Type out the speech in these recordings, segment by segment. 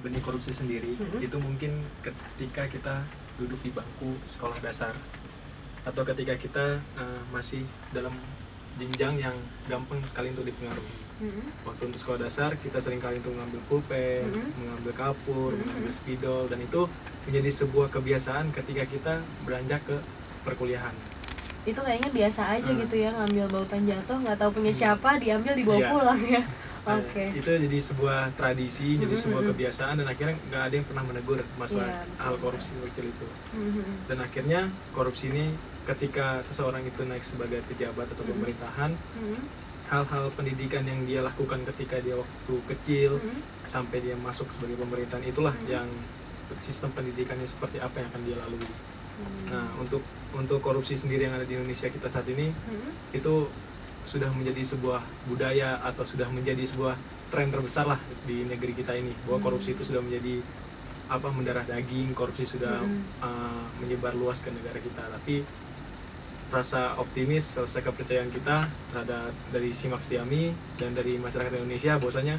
benih korupsi sendiri itu mungkin ketika kita duduk di bangku sekolah dasar atau ketika kita masih dalam jenjang yang gampang sekali untuk dipengaruhi. Waktu untuk sekolah dasar kita sering kali untuk mengambil pulpen, mengambil kapur, mengambil spidol, dan itu menjadi sebuah kebiasaan ketika kita beranjak ke perkuliahan. Itu kayaknya biasa aja gitu ya, ngambil bolpen jatuh nggak tahu punya siapa, diambil dibawa pulang ya. Oke. Itu jadi sebuah tradisi, jadi sebuah kebiasaan, dan akhirnya nggak ada yang pernah menegur masalah hal korupsi seperti itu. Dan akhirnya korupsi ini ketika seseorang itu naik sebagai pejabat atau pemerintahan, hal-hal pendidikan yang dia lakukan ketika dia waktu kecil sampai dia masuk sebagai pemerintahan, itulah yang sistem pendidikannya seperti apa yang akan dia lalui. Nah, untuk korupsi sendiri yang ada di Indonesia kita saat ini, itu sudah menjadi sebuah budaya atau sudah menjadi sebuah tren terbesar lah di negeri kita ini, bahwa korupsi itu sudah menjadi mendarah daging, korupsi sudah menyebar luas ke negara kita. Tapi rasa optimis, rasa kepercayaan kita terhadap dari Simak Setiami dan dari masyarakat Indonesia, bahwasanya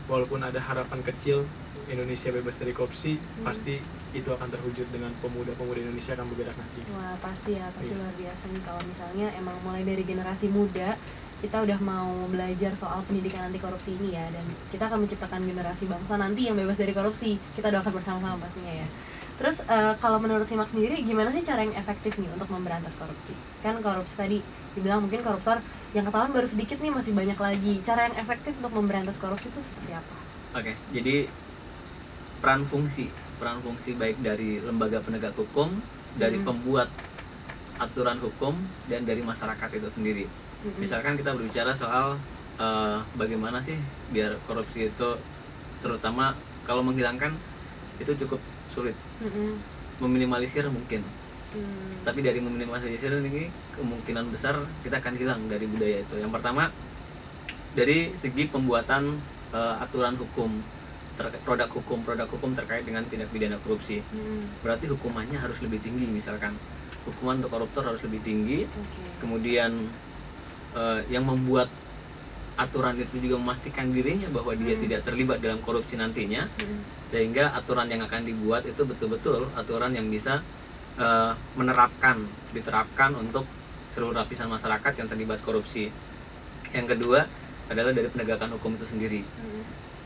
walaupun ada harapan kecil Indonesia bebas dari korupsi, pasti itu akan terwujud dengan pemuda-pemuda Indonesia akan bergerak nanti. Wah, pasti ya, pasti luar biasa nih kalau misalnya emang mulai dari generasi muda kita udah mau belajar soal pendidikan anti korupsi ini ya, dan kita akan menciptakan generasi bangsa nanti yang bebas dari korupsi. Kita doakan bersama-sama pastinya ya. Terus kalau menurut Simak sendiri, gimana sih cara yang efektif nih untuk memberantas korupsi? Kan korupsi tadi dibilang mungkin koruptor yang ketahuan baru sedikit nih, masih banyak lagi. Cara yang efektif untuk memberantas korupsi itu seperti apa? Oke, jadi peran fungsi baik dari lembaga penegak hukum, dari pembuat aturan hukum, dan dari masyarakat itu sendiri. Misalkan kita berbicara soal bagaimana sih biar korupsi itu, terutama kalau menghilangkan itu cukup sulit, meminimalisir mungkin, tapi dari meminimalisir ini kemungkinan besar kita akan hilang dari budaya itu. Yang pertama dari segi pembuatan aturan hukum, produk hukum terkait dengan tindak pidana korupsi. Berarti hukumannya harus lebih tinggi, misalkan hukuman untuk koruptor harus lebih tinggi. Kemudian yang membuat aturan itu juga memastikan dirinya bahwa dia tidak terlibat dalam korupsi nantinya, sehingga aturan yang akan dibuat itu betul-betul aturan yang bisa diterapkan untuk seluruh lapisan masyarakat yang terlibat korupsi. Yang kedua adalah dari penegakan hukum itu sendiri.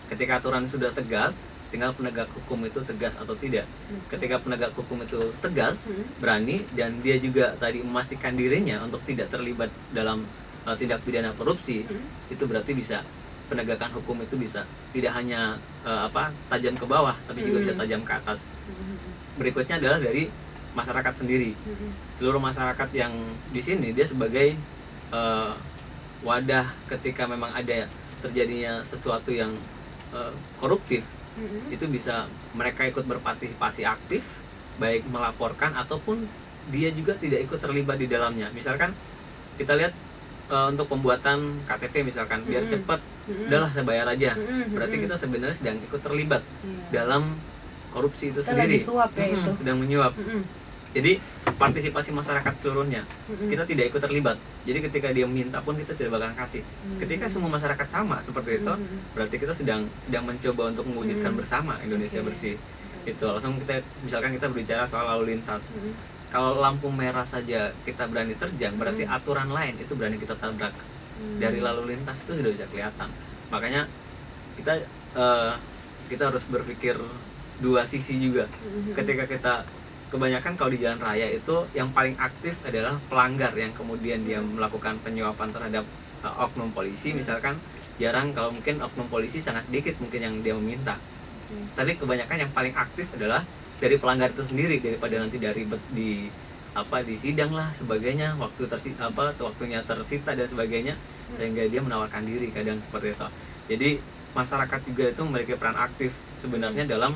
Ketika aturan sudah tegas, tinggal penegak hukum itu tegas atau tidak. Ketika penegak hukum itu tegas, berani, dan dia juga tadi memastikan dirinya untuk tidak terlibat dalam tindak pidana korupsi, itu berarti bisa, penegakan hukum itu bisa tidak hanya tajam ke bawah, tapi juga bisa tajam ke atas. Berikutnya adalah dari masyarakat sendiri. Seluruh masyarakat yang di sini dia sebagai wadah ketika memang ada terjadinya sesuatu yang koruptif, itu bisa mereka ikut berpartisipasi aktif, baik melaporkan ataupun dia juga tidak ikut terlibat di dalamnya. Misalkan kita lihat untuk pembuatan KTP misalkan, biar cepat, udahlah saya bayar aja, berarti kita sebenarnya sedang ikut terlibat dalam korupsi itu sendiri, sedang menyuap. Jadi partisipasi masyarakat seluruhnya, kita tidak ikut terlibat. Jadi ketika dia minta pun kita tidak bakalan kasih. Ketika semua masyarakat sama seperti itu, berarti kita sedang mencoba untuk mewujudkan bersama Indonesia bersih. Itu langsung misalkan kita berbicara soal lalu lintas. Kalau lampu merah saja kita berani terjang, berarti aturan lain itu berani kita tabrak. Dari lalu lintas itu sudah bisa kelihatan. Makanya kita harus berpikir dua sisi juga. Ketika kita kebanyakan kalau di jalan raya itu yang paling aktif adalah pelanggar yang kemudian dia melakukan penyuapan terhadap oknum polisi, misalkan jarang, kalau mungkin oknum polisi sangat sedikit mungkin yang dia meminta. Tapi kebanyakan yang paling aktif adalah dari pelanggar itu sendiri, daripada nanti dari di sidang lah sebagainya, waktunya tersita dan sebagainya, sehingga dia menawarkan diri kadang seperti itu. Jadi masyarakat juga itu memiliki peran aktif sebenarnya dalam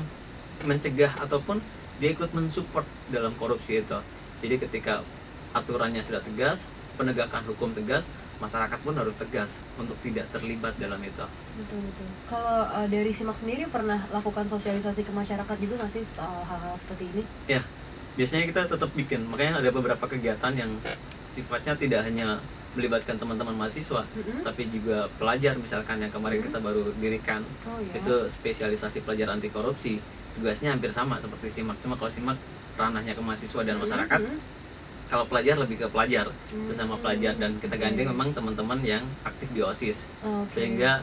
mencegah ataupun dia ikut mensupport dalam korupsi itu. Jadi ketika aturannya sudah tegas, penegakan hukum tegas, masyarakat pun harus tegas untuk tidak terlibat dalam itu. Betul. Kalau dari Simak sendiri pernah lakukan sosialisasi ke masyarakat juga nggak sih soal hal-hal seperti ini? Ya, biasanya kita tetap bikin. Makanya ada beberapa kegiatan yang sifatnya tidak hanya melibatkan teman-teman mahasiswa, tapi juga pelajar misalkan yang kemarin kita baru dirikan. Itu spesialisasi pelajar anti korupsi. Tugasnya hampir sama seperti SIMAK, cuma kalau SIMAK ranahnya ke mahasiswa dan masyarakat, kalau pelajar lebih ke pelajar, sesama pelajar, dan kita gandeng memang teman-teman yang aktif di OSIS, sehingga